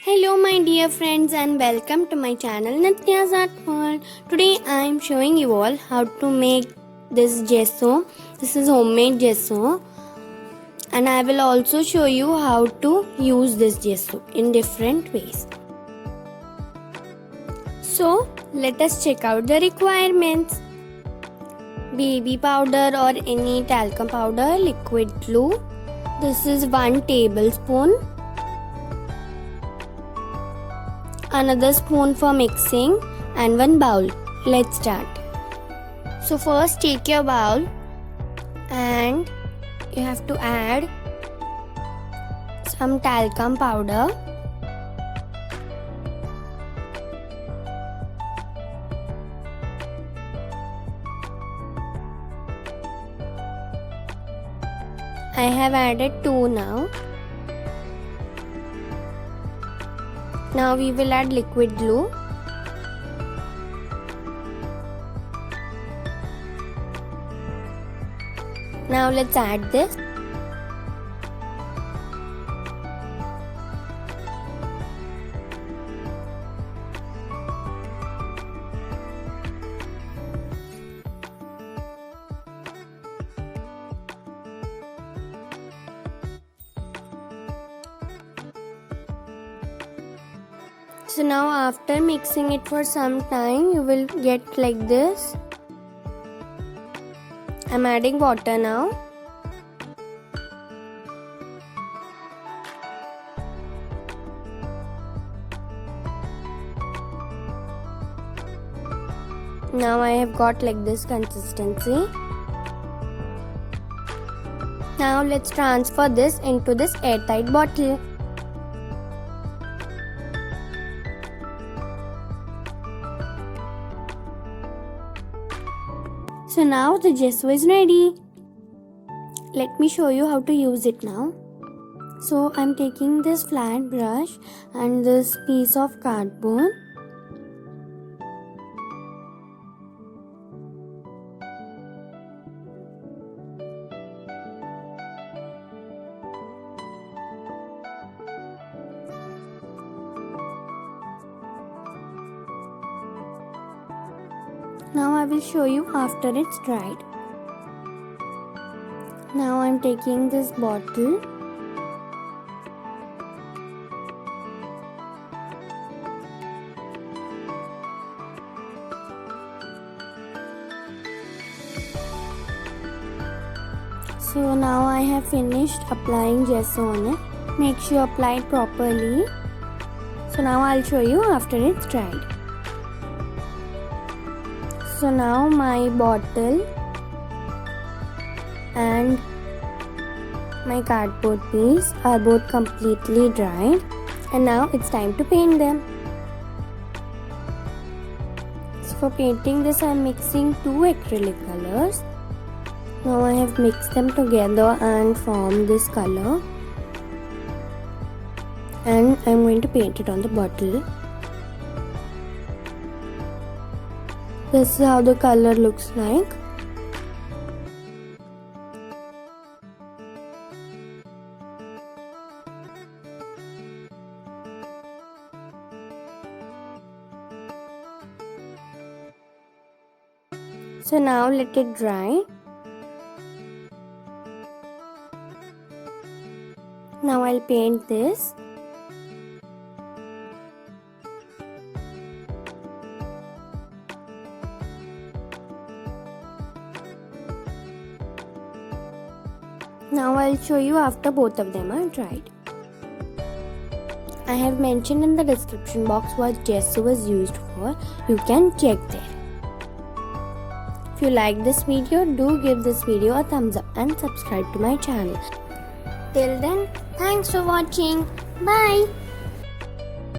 Hello my dear friends and welcome to my channel Nitya's Art World. Today I am showing you all how to make this gesso. This is homemade gesso and I will also show you how to use this gesso in different ways. So let us check out the requirements. Baby powder or any talcum powder, liquid glue. This is 1 tablespoon. Another spoon for mixing and 1 bowl. Let's start. So first take your bowl and you have to add some talcum powder. I have added 2 now. Now we will add liquid glue. Now let's add this. So now after mixing it for some time, you will get like this. I'm adding water now. Now I have got like this consistency. Now let's transfer this into this airtight bottle. So now the gesso is ready. Let me show you how to use it now. So I'm taking this flat brush and this piece of cardboard. Now I will show you after it's dried. Now I'm taking this bottle. So now I have finished applying gesso on it. Make sure you apply it properly. So now I'll show you after it's dried. So now my bottle and my cardboard piece are both completely dried, and now it's time to paint them. So for painting this, I am mixing 2 acrylic colors. Now I have mixed them together and formed this color, and I'm going to paint it on the bottle. This is how the color looks like. So now let it dry. Now I'll paint this. Now I'll show you after both of them are dried. I have mentioned in the description box what gesso was used for. You can check there. If you like this video, do give this video a thumbs up and subscribe to my channel. Till then, thanks for watching. Bye.